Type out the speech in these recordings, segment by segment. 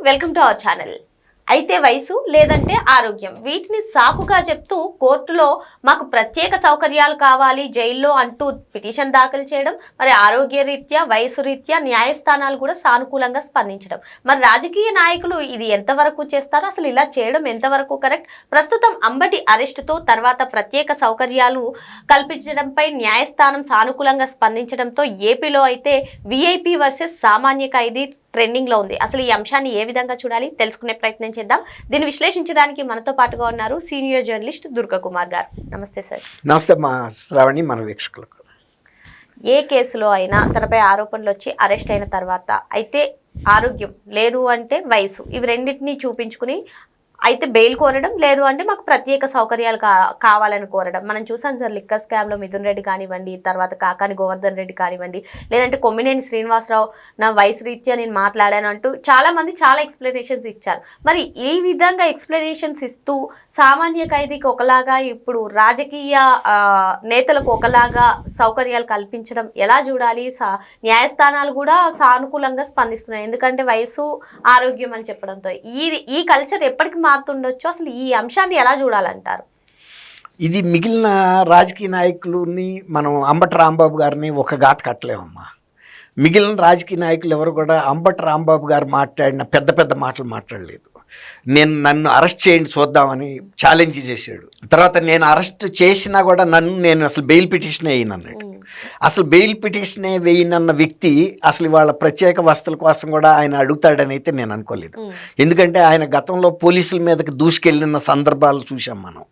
Welcome to our channel. అయితే వయసు లేదంటే ఆరోగ్యం వీటిని సాకుగా చెప్తూ కోర్టులో మాకు ప్రత్యేక సౌకర్యాలు కావాలి జైల్లో అంటూ పిటిషన్ దాఖలు చేయడం, మరి ఆరోగ్య రీత్యా వయసు రీత్యా న్యాయస్థానాలు కూడా సానుకూలంగా స్పందించడం. మరి రాజకీయ నాయకులు ఇది ఎంతవరకు చేస్తారో, అసలు ఇలా చేయడం ఎంతవరకు కరెక్ట్? ప్రస్తుతం అంబటి అరెస్టుతో తర్వాత ప్రత్యేక సౌకర్యాలు కల్పించడంపై న్యాయస్థానం సానుకూలంగా స్పందించడంతో ఏపీలో అయితే విఐపి వర్సెస్ సామాన్య ఖైదీ ట్రెండింగ్ లో ఉంది. అసలు ఈ అంశాన్ని ఏ విధంగా చూడాలి తెలుసుకునే ప్రయత్నం చేద్దాం. దీన్ని విశ్లేషించడానికి మనతో పాటుగా ఉన్నారు సీనియర్ జర్నలిస్ట్ దుర్గా కుమార్ గారు. నమస్తే సార్. నమస్తే మా శ్రావణి, మన వీక్షకులకు. ఏ కేసులో అయినా తనపై ఆరోపణలు వచ్చి అరెస్ట్ అయిన తర్వాత అయితే ఆరోగ్యం లేదు అంటే వయసు, ఇవి రెండింటినీ చూపించుకుని అయితే బెయిల్ కోరడం, లేదు అంటే మాకు ప్రత్యేక సౌకర్యాలు కావాలని కోరడం. మనం చూసాం సార్, లిక్కర్ స్కామ్లో మిథున్ రెడ్డి కానివ్వండి, తర్వాత కాకాని గోవర్ధన్ రెడ్డి కానివ్వండి, లేదంటే కొమ్మినేని శ్రీనివాసరావు నా వయసు రీత్యా నేను మాట్లాడాను అంటూ చాలామంది చాలా ఎక్స్ప్లెనేషన్స్ ఇచ్చారు. మరి ఈ విధంగా ఎక్స్ప్లెనేషన్స్ ఇస్తూ సామాన్య ఖైదీకి ఒకలాగా, ఇప్పుడు రాజకీయ నేతలకు ఒకలాగా సౌకర్యాలు కల్పించడం ఎలా చూడాలి? న్యాయస్థానాలు కూడా సానుకూలంగా స్పందిస్తున్నాయి, ఎందుకంటే వయసు ఆరోగ్యం అని చెప్పడంతో. ఈ కల్చర్ ఎప్పటికి మారుతుండొచ్చు, అసలు ఈ అంశాన్ని ఎలా చూడాలంటారు? ఇది మిగిలిన రాజకీయ నాయకులని మనం అంబటి రాంబాబు గారిని ఒక ఘాట్ కట్టలేమమ్మా. మిగిలిన రాజకీయ నాయకులు ఎవరు కూడా అంబటి రాంబాబు గారు మాట్లాడిన పెద్ద పెద్ద మాటలు మాట్లాడలేదు. నన్ను అరెస్ట్ చేయండి చూద్దామని ఛాలెంజ్ చేశాడు. తర్వాత నేను అరెస్ట్ చేసినా కూడా నేను అసలు బెయిల్ పిటిషనే వేయనన్నాడు. అసలు బెయిల్ పిటిషనే వేయనన్న వ్యక్తి అసలు వాళ్ళ ప్రత్యేక వసతుల కోసం కూడా ఆయన అడుగుతాడని అయితే నేను అనుకోలేదు. ఎందుకంటే ఆయన గతంలో పోలీసుల మీదకి దూసుకెళ్ళిన సందర్భాలు చూసాం మనం.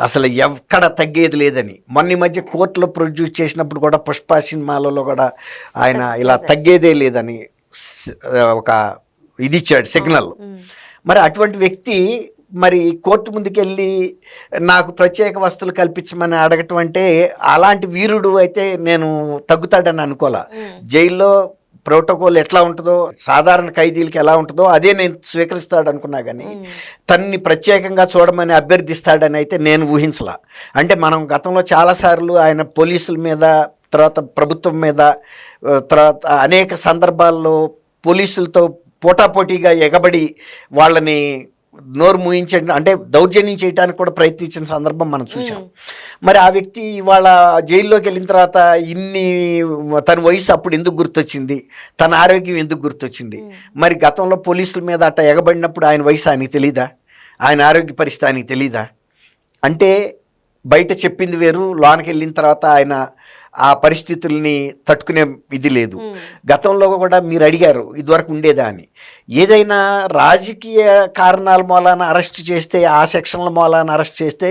అసలు ఎక్కడ తగ్గేది లేదని మొన్న మధ్య కోర్టులో ప్రొడ్యూస్ చేసినప్పుడు కూడా పుష్ప సినిమాలలో కూడా ఆయన ఇలా తగ్గేదే లేదని ఒక ఇది ఇచ్చాడు సిగ్నల్. మరి అటువంటి వ్యక్తి మరి కోర్టు ముందుకెళ్ళి నాకు ప్రత్యేక వసతులు కల్పించమని అడగటం అంటే, అలాంటి వీరుడు అయితే నేను తగ్గుతాడని అనుకోలే. జైల్లో ప్రోటోకాల్ ఎట్లా ఉంటుందో, సాధారణ ఖైదీలకి ఎలా ఉంటుందో అదే నేను స్వీకరిస్తాడు అనుకున్నా, కానీ తన్ని ప్రత్యేకంగా చూడమని అభ్యర్థిస్తాడని అయితే నేను ఊహించలా. అంటే మనం గతంలో చాలాసార్లు ఆయన పోలీసుల మీద, తర్వాత ప్రభుత్వం మీద, తర్వాత అనేక సందర్భాల్లో పోలీసులతో పోటాపోటీగా ఎగబడి వాళ్ళని నోరు మూయించండి అంటే దౌర్జన్యం చేయడానికి కూడా ప్రయత్నించిన సందర్భం మనం చూసాం. మరి ఆ వ్యక్తి ఇవాళ జైల్లోకి వెళ్ళిన తర్వాత తన వయసు అప్పుడు ఎందుకు గుర్తొచ్చింది, తన ఆరోగ్యం ఎందుకు గుర్తొచ్చింది? మరి గతంలో పోలీసుల మీద అట్లా ఎగబడినప్పుడు ఆయన వయసు ఆయనకి తెలీదా, ఆయన ఆరోగ్య పరిస్థితి ఆయనకి తెలీదా? అంటే బయట చెప్పింది వేరు, లోనికి వెళ్ళిన తర్వాత ఆయన ఆ పరిస్థితుల్ని తట్టుకునే ఇది లేదు. గతంలో కూడా మీరు అడిగారు ఇదివరకు ఉండేదా అని. ఏదైనా రాజకీయ కారణాల మూలాన అరెస్ట్ చేస్తే, ఆ సెక్షన్ల మూలాన అరెస్ట్ చేస్తే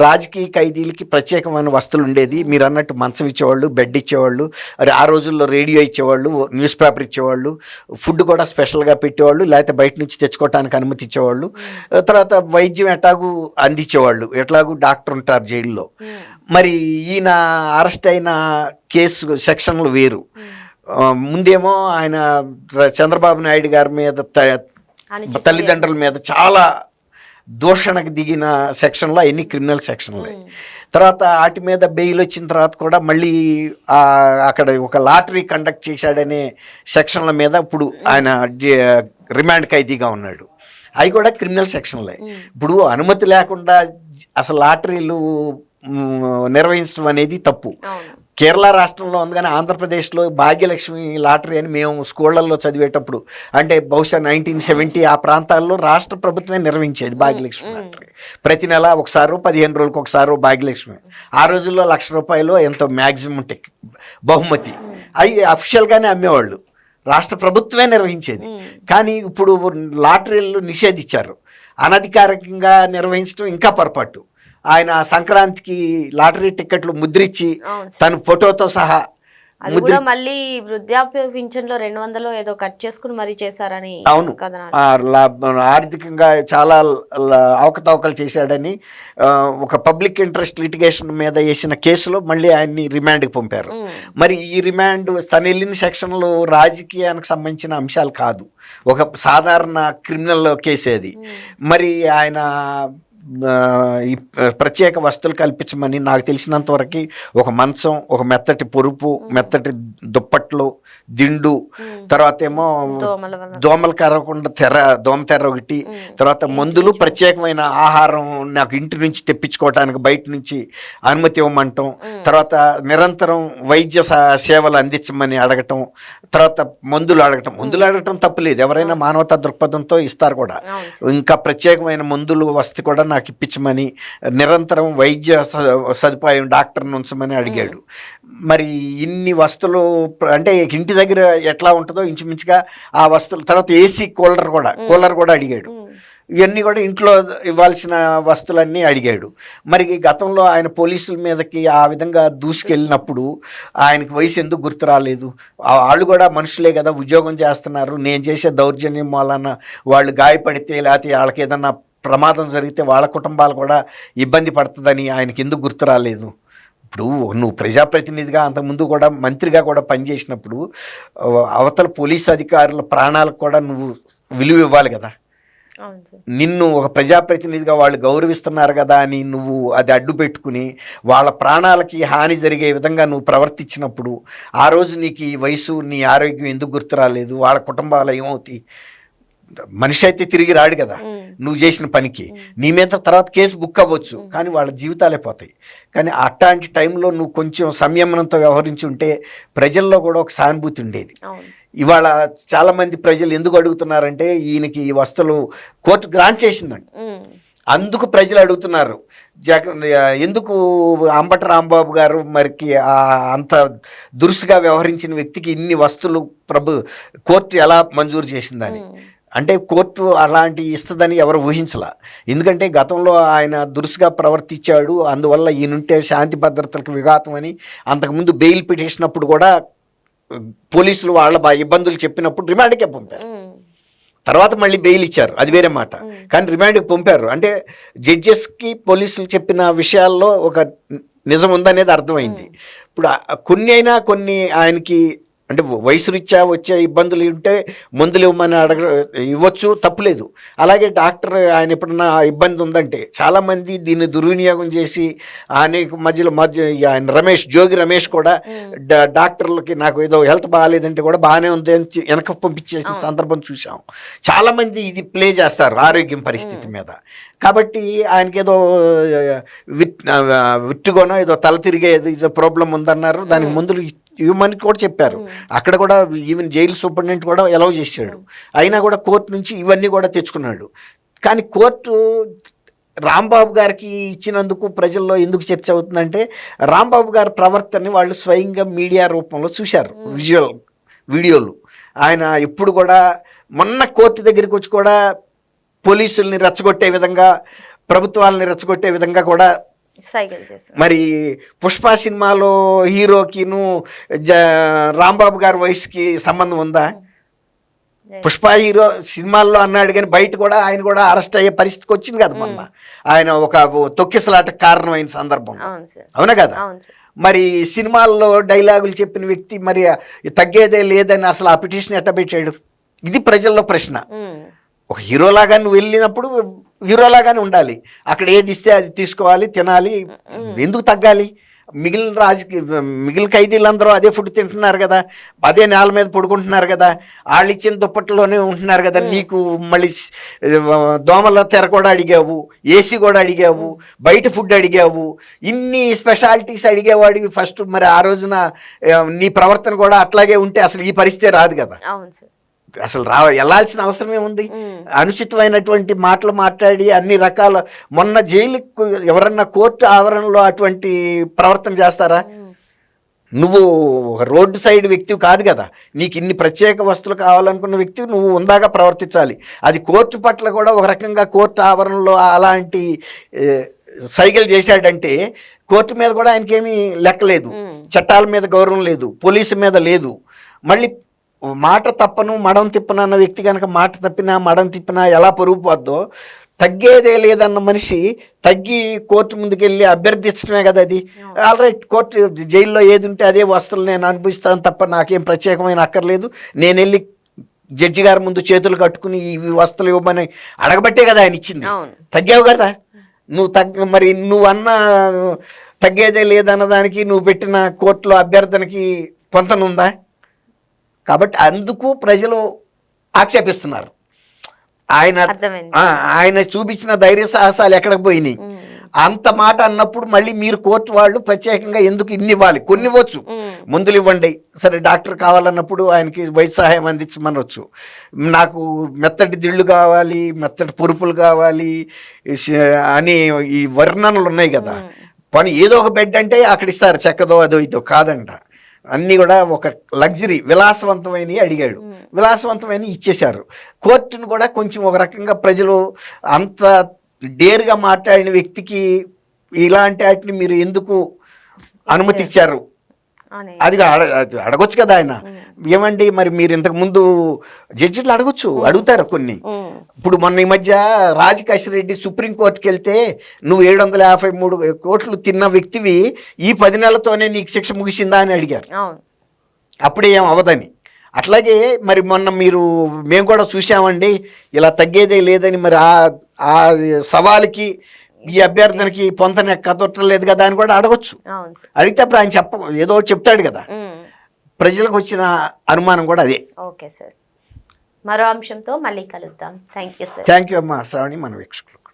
రాజకీయ ఖైదీలకి ప్రత్యేకమైన వస్తువులు ఉండేది. మీరు అన్నట్టు మంచం ఇచ్చేవాళ్ళు, బెడ్ ఇచ్చేవాళ్ళు, ఆ రోజుల్లో రేడియో ఇచ్చేవాళ్ళు, న్యూస్ పేపర్ ఇచ్చేవాళ్ళు, ఫుడ్ కూడా స్పెషల్గా పెట్టేవాళ్ళు, లేకపోతే బయట నుంచి తెచ్చుకోవడానికి అనుమతి ఇచ్చేవాళ్ళు. తర్వాత వైద్యం ఎట్లాగూ అందించేవాళ్ళు, ఎట్లాగూ డాక్టర్ ఉంటారు జైల్లో. మరి ఈయన అరెస్ట్ అయిన కేసు సెక్షన్లు వేరు. ముందేమో ఆయన చంద్రబాబు నాయుడు గారి మీద, తల్లిదండ్రుల మీద చాలా దూషణకు దిగిన సెక్షన్లో ఎన్ని క్రిమినల్ సెక్షన్లే. తర్వాత వాటి మీద బెయిల్ వచ్చిన తర్వాత కూడా మళ్ళీ అక్కడ ఒక లాటరీ కండక్ట్ చేశాడనే సెక్షన్ల మీద ఇప్పుడు ఆయన రిమాండ్ ఖైదీగా ఉన్నాడు. అవి కూడా క్రిమినల్ సెక్షన్లే. ఇప్పుడు అనుమతి లేకుండా అసలు లాటరీలు నిర్వహించడం అనేది తప్పు. కేరళ రాష్ట్రంలో ఉంది, కానీ ఆంధ్రప్రదేశ్లో భాగ్యలక్ష్మి లాటరీ అని మేము స్కూళ్ళల్లో చదివేటప్పుడు, అంటే బహుశా 1970 ఆ ప్రాంతాల్లో రాష్ట్ర ప్రభుత్వమే నిర్వహించేది భాగ్యలక్ష్మి లాటరీ. ప్రతి నెల ఒకసారి 15 రోజులకు ఒకసారి భాగ్యలక్ష్మి. ఆ రోజుల్లో ₹1,00,000 ఎంతో మ్యాక్సిమం బహుమతి. అవి అఫిషియల్గానే అమ్మేవాళ్ళు, రాష్ట్ర ప్రభుత్వమే నిర్వహించేది. కానీ ఇప్పుడు లాటరీలు నిషేధించారు. అనధికారికంగా నిర్వహించడం ఇంకా పొరపాటు. ఆయన సంక్రాంతికి లాటరీ టికెట్లు ముద్రించి తన ఫోటోతో సహా మళ్ళీ వృద్ధాప్య పింఛన్లో 200 ఏదో కట్ చేసుకుని మరీ చేశారని. అవును, ఆర్థికంగా చాలా అవకతవకలు చేశాడని ఒక పబ్లిక్ ఇంట్రెస్ట్ లిటిగేషన్ మీద వేసిన కేసులో మళ్ళీ ఆయన్ని రిమాండ్కి పంపారు. మరి ఈ రిమాండ్ తను వెళ్ళిన సెక్షన్లు రాజకీయానికి సంబంధించిన అంశాలు కాదు, ఒక సాధారణ క్రిమినల్ కేసు అది. మరి ఆయన ఈ ప్రత్యేక వస్తువులు కల్పించమని నాకు తెలిసినంత వరకు ఒక మంచం, ఒక మెత్తటి పొరుపు, మెత్తటి దుప్పట్లు, దిండు, తర్వాత ఏమో దోమలు కరవకుండా దోమ తెర్ర ఒకటి, తర్వాత మందులు, ప్రత్యేకమైన ఆహారం నాకు ఇంటి నుంచి తెప్పించుకోవటానికి బయట నుంచి అనుమతి ఇవ్వమంటాం, తర్వాత నిరంతరం వైద్య సేవలు అందించమని అడగటం, తర్వాత మందులు అడగటం తప్పులేదు, ఎవరైనా మానవతా దృక్పథంతో ఇస్తారు కూడా. ఇంకా ప్రత్యేకమైన మందులు వస్తే కూడా నాకు ఇప్పించమని, నిరంతరం వైద్య సదుపాయం డాక్టర్ని ఉంచమని అడిగాడు. మరి ఇన్ని వస్తువులు అంటే ఇంటి దగ్గర ఎట్లా ఉంటుందో ఇంచుమించుగా ఆ వస్తువులు, తర్వాత ఏసీ కూలర్ కూడా అడిగాడు. ఇవన్నీ కూడా ఇంట్లో ఇవ్వాల్సిన వస్తువులన్నీ అడిగాడు. మరి గతంలో ఆయన పోలీసుల మీదకి ఆ విధంగా దూసుకెళ్ళినప్పుడు ఆయనకి వయసు ఎందుకు గుర్తు రాలేదు? వాళ్ళు కూడా మనుషులే కదా, ఉద్యోగం చేస్తున్నారు. నేను చేసే దౌర్జన్యం వలన వాళ్ళు గాయపడితే, లేకపోతే వాళ్ళకి ఏదన్నా ప్రమాదం జరిగితే వాళ్ళ కుటుంబాలు కూడా ఇబ్బంది పడుతుందని ఆయనకి ఎందుకు గుర్తు రాలేదు? ఇప్పుడు నువ్వు ప్రజాప్రతినిధిగా అంతకుముందు కూడా మంత్రిగా కూడా పనిచేసినప్పుడు అవతల పోలీసు అధికారుల ప్రాణాలకు కూడా నువ్వు విలువ ఇవ్వాలి కదా. నిన్ను ఒక ప్రజాప్రతినిధిగా వాళ్ళు గౌరవిస్తున్నారు కదా అని నువ్వు అది అడ్డు పెట్టుకుని వాళ్ళ ప్రాణాలకి హాని జరిగే విధంగా నువ్వు ప్రవర్తించినప్పుడు ఆ రోజు నీకు ఈ వయసు, నీ ఆరోగ్యం ఎందుకు గుర్తు రాలేదు? వాళ్ళ కుటుంబాలు ఏమవుతాయి? మనిషి అయితే తిరిగి రాడు కదా నువ్వు చేసిన పనికి. నీ మీద తర్వాత కేసు బుక్ అవ్వచ్చు, కానీ వాళ్ళ జీవితాలే పోతాయి. కానీ అట్లాంటి టైంలో నువ్వు కొంచెం సంయమనంతో వ్యవహరించి ఉంటే ప్రజల్లో కూడా ఒక సానుభూతి ఉండేది. ఇవాళ చాలామంది ప్రజలు ఎందుకు అడుగుతున్నారంటే ఈయనకి ఈ వస్తువులు కోర్టు గ్రాంట్ చేసిందండి, అందుకు ప్రజలు అడుగుతున్నారు. ఎందుకు అంబటి రాంబాబు గారు మరికి అంత దురుసుగా వ్యవహరించిన వ్యక్తికి ఇన్ని వస్తువులు కోర్టు ఎలా మంజూరు చేసిందని. అంటే కోర్టు అలాంటి ఇస్తుందని ఎవరు ఊహించలా. ఎందుకంటే గతంలో ఆయన దురుసుగా ప్రవర్తించాడు, అందువల్ల ఈయనుంటే శాంతి భద్రతలకు విఘాతం అని అంతకుముందు బెయిల్ పిటిషన్ అప్పుడు కూడా పోలీసులు వాళ్ళ ఇబ్బందులు చెప్పినప్పుడు రిమాండ్కే పంపారు. తర్వాత మళ్ళీ బెయిల్ ఇచ్చారు, అది వేరే మాట. కానీ రిమాండ్కి పంపారు అంటే జడ్జెస్కి పోలీసులు చెప్పిన విషయాల్లో ఒక నిజం ఉందనేది అర్థమైంది. ఇప్పుడు కొన్ని ఆయనకి అంటే వయసు రీత్యా వచ్చే ఇబ్బందులు ఉంటే మందులు ఇవ్వమని ఇవ్వచ్చు, తప్పులేదు. అలాగే డాక్టర్ ఆయన ఎప్పుడన్నా ఇబ్బంది ఉందంటే చాలామంది దీన్ని దుర్వినియోగం చేసి అనేక మధ్య ఆయన జోగి రమేష్ కూడా డాక్టర్లకి నాకు ఏదో హెల్త్ బాగాలేదంటే కూడా బాగానే ఉంది అని వెనక పంపించేసిన సందర్భం చూసాం. చాలామంది ఇది ప్లే చేస్తారు ఆరోగ్యం పరిస్థితి మీద. కాబట్టి ఆయనకి ఏదో విట్టుగోనో ఏదో తల తిరిగే ఏదో ప్రాబ్లం ఉందన్నారు, దానికి మందులు ఇవ్వమని కూడా చెప్పారు. అక్కడ కూడా ఈవెన్ జైలు సూపరింటెండెంట్ కూడా అలౌ చేశాడు. అయినా కూడా కోర్టు నుంచి ఇవన్నీ కూడా తెచ్చుకున్నాడు. కానీ కోర్టు రాంబాబు గారికి ఇచ్చినందుకు ప్రజల్లో ఎందుకు చర్చ అవుతుందంటే రాంబాబు గారి ప్రవర్తనని వాళ్ళు స్వయంగా మీడియా రూపంలో చూశారు, వీడియోలు. ఆయన ఎప్పుడు కూడా మొన్న కోర్టు దగ్గరికి వచ్చి కూడా పోలీసుల్ని రెచ్చగొట్టే విధంగా, ప్రభుత్వాలని రెచ్చగొట్టే విధంగా కూడా మరి పుష్ప సినిమాలో హీరోకిను రాంబాబు గారి వయసుకి సంబంధం ఉందా? పుష్ప హీరో సినిమాల్లో అన్నాడు కానీ బయట కూడా ఆయన కూడా అరెస్ట్ అయ్యే పరిస్థితికి వచ్చింది కదా మొన్న. ఆయన ఒక తొక్కిసలాట కారణమైన సందర్భం, అవునా కదా? మరి సినిమాల్లో డైలాగులు చెప్పిన వ్యక్తి మరి తగ్గేదే లేదని అసలు ఆ పిటిషన్ ఎట్ట పెట్టాడు? ఇది ప్రజల్లో ప్రశ్న. ఒక హీరోలాగా నువ్వు వెళ్ళినప్పుడు హీరోలాగానే ఉండాలి, అక్కడ ఏది ఇస్తే అది తీసుకోవాలి, తినాలి, ఎందుకు తగ్గాలి? మిగిలిన ఖైదీలందరూ అదే ఫుడ్ తింటున్నారు కదా, అదే నేల మీద పడుకుంటున్నారు కదా, వాళ్ళు ఇచ్చిన దుప్పట్లోనే ఉంటున్నారు కదా. నీకు మళ్ళీ దోమల తెర కూడా అడిగావు, ఏసీ కూడా అడిగావు, బయట ఫుడ్ అడిగావు, ఇన్ని స్పెషాలిటీస్ అడిగేవాడివి ఫస్ట్. మరి ఆ రోజున నీ ప్రవర్తన కూడా అట్లాగే ఉంటే అసలు ఈ పరిస్థితి రాదు కదా. అసలు వెళ్ళాల్సిన అవసరమే ఉంది? అనుచితమైనటువంటి మాటలు మాట్లాడి అన్ని రకాల, మొన్న జైలుకు ఎవరన్నా కోర్టు ఆవరణలో అటువంటి ప్రవర్తన చేస్తారా? నువ్వు రోడ్డు సైడ్ వ్యక్తివి కాదు కదా, నీకు ఇన్ని ప్రత్యేక వస్తువులు కావాలనుకున్న వ్యక్తి నువ్వు ఉందాగా ప్రవర్తించాలి. అది కోర్టు పట్ల కూడా ఒక రకంగా కోర్టు ఆవరణలో అలాంటి సైకిల్ చేశాడంటే కోర్టు మీద కూడా ఆయనకేమీ లెక్కలేదు, చట్టాల మీద గౌరవం లేదు, పోలీసు మీద లేదు. మళ్ళీ మాట తప్పను మడం తిప్పను అన్న వ్యక్తి కనుక మాట తప్పినా మడం తిప్పినా ఎలా పరుగు పోద్దో, తగ్గేదే లేదన్న మనిషి తగ్గి కోర్టు ముందుకెళ్ళి అభ్యర్థించడమే కదా అది. ఆల్రైట్, కోర్టు జైల్లో ఏది ఉంటే అదే వస్తువులు నేను అనుభవిస్తాను తప్ప నాకేం ప్రత్యేకమైన అక్కర్లేదు, నేను వెళ్ళి జడ్జి గారి ముందు చేతులు కట్టుకుని ఈ వస్తువులు ఇవ్వమని అడగబట్టే కదా ఆయన ఇచ్చింది. తగ్గావు కదా, మరి నువ్వు అన్న తగ్గేదే లేదన్న దానికి నువ్వు పెట్టిన కోర్టులో అభ్యర్థనకి పొంతనుందా? కాబట్టి అందుకు ప్రజలు ఆక్షేపిస్తున్నారు. ఆయన అర్థమైంది. ఆయన చూపించిన ధైర్య సాహసాలు ఎక్కడికి పోయినాయి? అంత మాట అన్నప్పుడు మళ్ళీ మీరు కోర్టు వాళ్ళు ప్రత్యేకంగా ఎందుకు ఇన్ని ఇవ్వాలి? కొన్ని ఇవ్వచ్చు, మందులు ఇవ్వండి, సరే డాక్టర్ కావాలన్నప్పుడు ఆయనకి వైద్య సహాయం అందించమనవచ్చు. నాకు మెత్తటి దిళ్ళు కావాలి, మెత్తటి పొరుపులు కావాలి అని ఈ వర్ణనలు ఉన్నాయి కదా. పని ఏదో ఒక బెడ్ అంటే అక్కడ ఇస్తారు, చెక్కదో అదో ఇదో కాదంట. అన్నీ కూడా ఒక లగ్జరీ విలాసవంతమైనవి అడిగాడు, విలాసవంతమైన ఇచ్చేశారు. కోర్టును కూడా కొంచెం ఒక రకంగా ప్రజలు అంత డేర్గా మాట్లాడిన వ్యక్తికి ఇలాంటి వాటిని మీరు ఎందుకు అనుమతి ఇచ్చారు? అది అడగొచ్చు కదా. ఆయన ఏమండి మరి మీరు ఇంతకు ముందు జడ్జిలు అడుగుతారు కొన్ని. ఇప్పుడు మొన్న ఈ మధ్య రాజకేశ్ రెడ్డి సుప్రీంకోర్టుకి వెళ్తే నువ్వు 753 కోట్లు తిన్న వ్యక్తివి ఈ 10 నెలలతోనే నీకు శిక్ష ముగిసిందా అని అడిగారు. అప్పుడే ఏం అవదని. అట్లాగే మరి మొన్న మేము కూడా చూసామండి ఇలా తగ్గేదే లేదని. మరి ఆ సవాలుకి ఈ అభ్యర్థనకి పొంతన కదొట్టలేదు కదా అని కూడా అడగొచ్చు. అడిగితే అప్పుడు ఆయన ఏదో చెప్తాడు కదా. ప్రజలకు వచ్చిన అనుమానం కూడా అదే. ఓకే సార్, మరో అంశంతో మళ్ళీ కలుద్దాం. Thank you sir. Thank you అమ్మా శ్రావణి, మన వీక్షకులు.